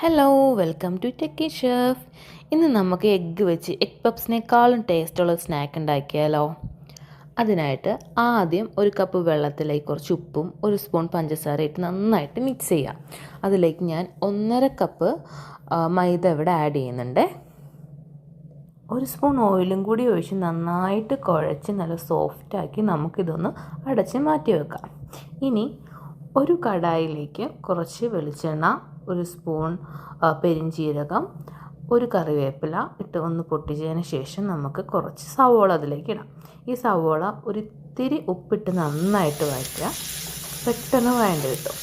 Hello, welcome to techie chef. ഇന്ന് നമുക്ക് egg വെച്ച് എഗ് പപ്സിനേക്കാളും ടേസ്റ്റുള്ള സ്നാക്ക് ഉണ്ടാക്കിയാലോ. അതിനായിട്ട് ആദ്യം ഒരു കപ്പ് വെള്ളത്തിലേക്ക് കുറച്ച് ഉപ്പും ഒരു സ്പൂൺ പഞ്ചസാര ഇട്ട് നന്നായിട്ട് മിക്സ് ചെയ്യാം. അതിലേക്ക് ഞാൻ 1.5 കപ്പ് മൈദ ഇവിടെ ആഡ് ചെയ്യുന്നുണ്ട്. ഒരു സ്പൂൺ ഓയിലും കൂടി ഒഴിച്ച് നന്നായിട്ട് കുഴച്ച് നല്ല സോഫ്റ്റാക്കി നമുക്കിതൊന്ന് അടച്ച് മാറ്റി വെക്കാം. ഇനി ഒരു കടായിലേക്ക് കുറച്ച് വെളിച്ചെണ്ണ, ഒരു സ്പൂൺ പെരിഞ്ചീരകം, ഒരു കറിവേപ്പില ഇട്ട് ഒന്ന് പൊട്ടിച്ചതിന് ശേഷം നമുക്ക് കുറച്ച് സവോള അതിലേക്ക് ഇടാം. ഈ സവോള ഒരിത്തിരി ഉപ്പിട്ട് നന്നായിട്ട് വഴറ്റുക. പെട്ടെന്ന് വഴണ്ട് കിട്ടും.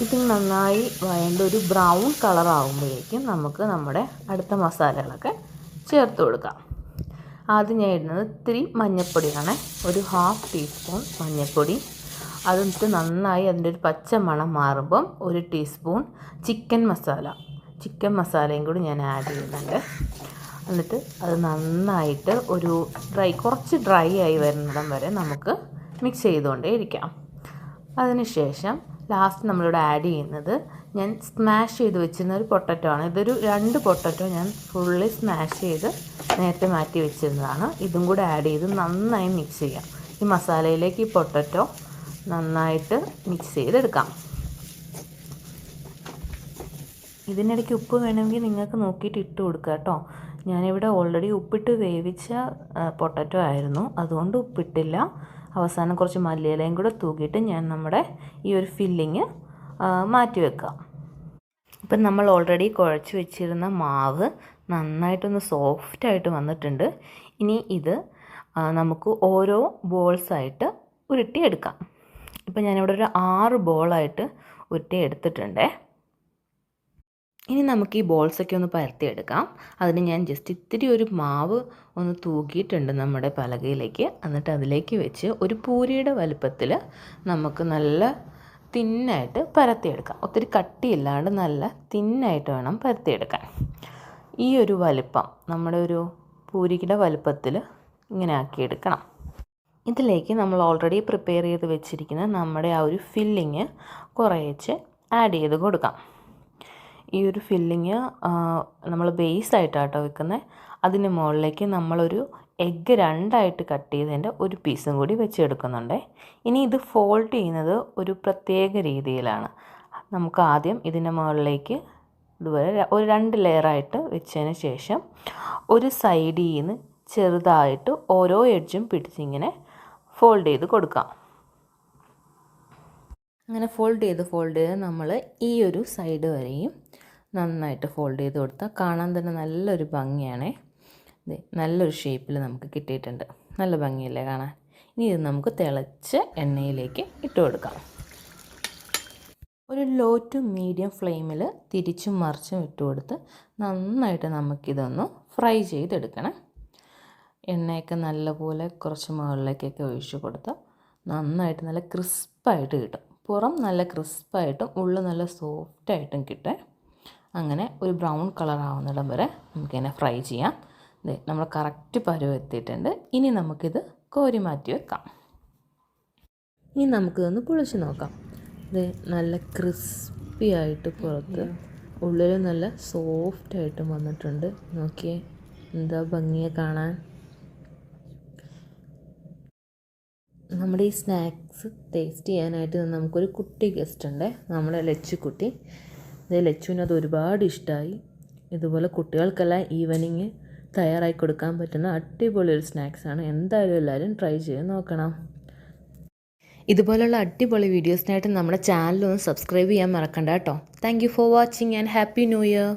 ഇത് നന്നായി വഴണ്ട് ഒരു ബ്രൗൺ കളറാകുമ്പോഴേക്കും നമുക്ക് നമ്മുടെ അടുത്ത മസാലകളൊക്കെ ചേർത്ത് കൊടുക്കാം. ആദ്യം ഞാൻ ഇടുന്നത് ഇത്തിരി മഞ്ഞൾപ്പൊടിയാണ്. ഒരു 1/2 ടീസ്പൂൺ മഞ്ഞൾപ്പൊടി. അതിട്ട് നന്നായി അതിൻ്റെ ഒരു പച്ച മണം മാറുമ്പം ഒരു ടീസ്പൂൺ ചിക്കൻ മസാലയും കൂടി ഞാൻ ആഡ് ചെയ്യുന്നുണ്ട്. എന്നിട്ട് അത് നന്നായിട്ട് കുറച്ച് ഡ്രൈ ആയി വരുന്നിടം വരെ നമുക്ക് മിക്സ് ചെയ്തുകൊണ്ടേ ഇരിക്കാം. അതിനുശേഷം ലാസ്റ്റ് നമ്മളിവിടെ ആഡ് ചെയ്യുന്നത് ഞാൻ സ്മാഷ് ചെയ്ത് വെച്ചിരുന്ന ഒരു പൊട്ടറ്റോ ആണ്. ഇതൊരു 2 പൊട്ടറ്റോ ഞാൻ ഫുള്ളി സ്മാഷ് ചെയ്ത് നേരത്തെ മാറ്റി വെച്ചിരുന്നതാണ്. ഇതും കൂടെ ആഡ് ചെയ്ത് നന്നായി മിക്സ് ചെയ്യാം. ഈ മസാലയിലേക്ക് ഈ പൊട്ടറ്റോ നന്നായിട്ട് മിക്സ് ചെയ്തെടുക്കാം. ഇതിനിടയ്ക്ക് ഉപ്പ് വേണമെങ്കിൽ നിങ്ങൾക്ക് നോക്കിയിട്ട് ഇട്ട് കൊടുക്കുക കേട്ടോ. ഞാനിവിടെ ഓൾറെഡി ഉപ്പിട്ട് വേവിച്ച പൊട്ടറ്റോ ആയിരുന്നു, അതുകൊണ്ട് ഉപ്പിട്ടില്ല. അവസാനം കുറച്ച് മല്ലിയിലയും കൂടെ തൂക്കിയിട്ട് ഞാൻ നമ്മുടെ ഈ ഒരു ഫില്ലിങ് മാറ്റി വെക്കാം. ഇപ്പം നമ്മൾ ഓൾറെഡി കുഴച്ച് വെച്ചിരുന്ന മാവ് നന്നായിട്ടൊന്ന് സോഫ്റ്റായിട്ട് വന്നിട്ടുണ്ട്. ഇനി ഇത് നമുക്ക് ഓരോ ബോൾസായിട്ട് ഉരുട്ടിയെടുക്കാം. ഇപ്പം ഞാനിവിടെ ഒരു 6 ബോളായിട്ട് ഉരുട്ടി എടുത്തിട്ടുണ്ട്. ഇനി നമുക്ക് ഈ ബോൾസൊക്കെ ഒന്ന് പരത്തിയെടുക്കാം. അതിന് ഞാൻ ജസ്റ്റ് ഇത്തിരി ഒരു മാവ് ഒന്ന് തൂക്കിയിട്ടുണ്ട് നമ്മുടെ പലകയിലേക്ക്. എന്നിട്ട് അതിലേക്ക് വെച്ച് ഒരു പൂരിയുടെ വലുപ്പത്തിൽ നമുക്ക് നല്ല തിന്നായിട്ട് പരത്തിയെടുക്കാം. ഒത്തിരി കട്ടിയില്ലാണ്ട് നല്ല തിന്നായിട്ട് വേണം പരത്തിയെടുക്കാൻ. ഈ ഒരു വലിപ്പം നമ്മുടെ ഒരു പൂരിയുടെ വലുപ്പത്തിൽ ഇങ്ങനെ ആക്കിയെടുക്കണം. ഇതിലേക്ക് നമ്മൾ ഓൾറെഡി പ്രിപ്പയർ ചെയ്ത് വെച്ചിരിക്കുന്ന നമ്മുടെ ആ ഒരു ഫില്ലിങ് കുറേശ്ശെ ആഡ് ചെയ്ത് കൊടുക്കാം. ഈ ഒരു ഫില്ലിങ് നമ്മൾ ബേസായിട്ടാട്ടോ വെക്കുന്നത്. അതിന് മുകളിലേക്ക് നമ്മളൊരു എഗ്ഗ് 2ആയിട്ട് കട്ട് ചെയ്തതിൻ്റെ ഒരു പീസും കൂടി വെച്ചെടുക്കുന്നുണ്ട്. ഇനി ഇത് ഫോൾഡ് ചെയ്യുന്നത് ഒരു പ്രത്യേക രീതിയിലാണ്. നമുക്ക് ആദ്യം ഇതിൻ്റെ മുകളിലേക്ക് ഇതുപോലെ ഒരു 2 ലെയറായിട്ട് വെച്ചതിന് ശേഷം ഒരു സൈഡിൽ നിന്ന് ചെറുതായിട്ട് ഓരോ എഡ്ജും പിടിച്ചിങ്ങനെ ഫോൾഡ് ചെയ്ത് കൊടുക്കാം. അങ്ങനെ ഫോൾഡ് ചെയ്ത് നമ്മൾ ഈ ഒരു സൈഡ് വരെയും നന്നായിട്ട് ഫോൾഡ് ചെയ്ത് കൊടുത്താൽ കാണാൻ തന്നെ നല്ലൊരു ഭംഗിയാണേ. നല്ലൊരു ഷേപ്പിൽ നമുക്ക് കിട്ടിയിട്ടുണ്ട്. നല്ല ഭംഗിയല്ലേ കാണാൻ. ഇനി ഇത് നമുക്ക് തിളച്ച എണ്ണയിലേക്ക് ഇട്ട് കൊടുക്കാം. ഒരു ലോ ടു മീഡിയം ഫ്ലെയിമിൽ തിരിച്ചും മറിച്ചും ഇട്ട് കൊടുത്ത് നന്നായിട്ട് നമുക്കിതൊന്ന് ഫ്രൈ ചെയ്തെടുക്കണം. എണ്ണയൊക്കെ നല്ലപോലെ കുറച്ച് മുകളിലേക്കൊക്കെ ഒഴിച്ച് കൊടുത്താൽ നന്നായിട്ട് നല്ല ക്രിസ്പായിട്ട് കിട്ടും. പുറം നല്ല ക്രിസ്പായിട്ടും ഉള്ളിൽ നല്ല സോഫ്റ്റായിട്ടും കിട്ടും. അങ്ങനെ ഒരു ബ്രൗൺ കളർ ആവുന്നിടം വരെ നമുക്കിങ്ങനെ ഫ്രൈ ചെയ്യാം. നമ്മൾ കറക്റ്റ് പരുവം എത്തിയിട്ടുണ്ട്. ഇനി നമുക്കിത് കോരി മാറ്റി വെക്കാം. ഇനി നമുക്കിതൊന്ന് പൊളിച്ച് നോക്കാം. ഇത് നല്ല ക്രിസ്പി ആയിട്ട് പുറത്ത്, ഉള്ളിൽ നല്ല സോഫ്റ്റായിട്ടും വന്നിട്ടുണ്ട്. നോക്കിയേ എന്താ ഭംഗിയെ കാണാൻ. നമ്മുടെ ഈ സ്നാക്സ് ടേസ്റ്റ് ചെയ്യാനായിട്ട് നമുക്കൊരു കുട്ടി ഗസ്റ്റ് ഉണ്ട്, നമ്മുടെ ലച്ചുക്കുട്ടി. ലച്ചുവിനത് ഒരുപാട് ഇഷ്ടമായി. ഇതുപോലെ കുട്ടികൾക്കെല്ലാം ഈവനിങ് തയ്യാറായി കൊടുക്കാൻ പറ്റുന്ന അടിപൊളി ഒരു സ്നാക്സാണ്. എന്തായാലും എല്ലാവരും ട്രൈ ചെയ്ത് നോക്കണം. ഇതുപോലുള്ള അടിപൊളി വീഡിയോസിനായിട്ട് നമ്മുടെ ചാനലൊന്ന് സബ്സ്ക്രൈബ് ചെയ്യാൻ മറക്കണ്ട കേട്ടോ. Thank you for watching and happy new year.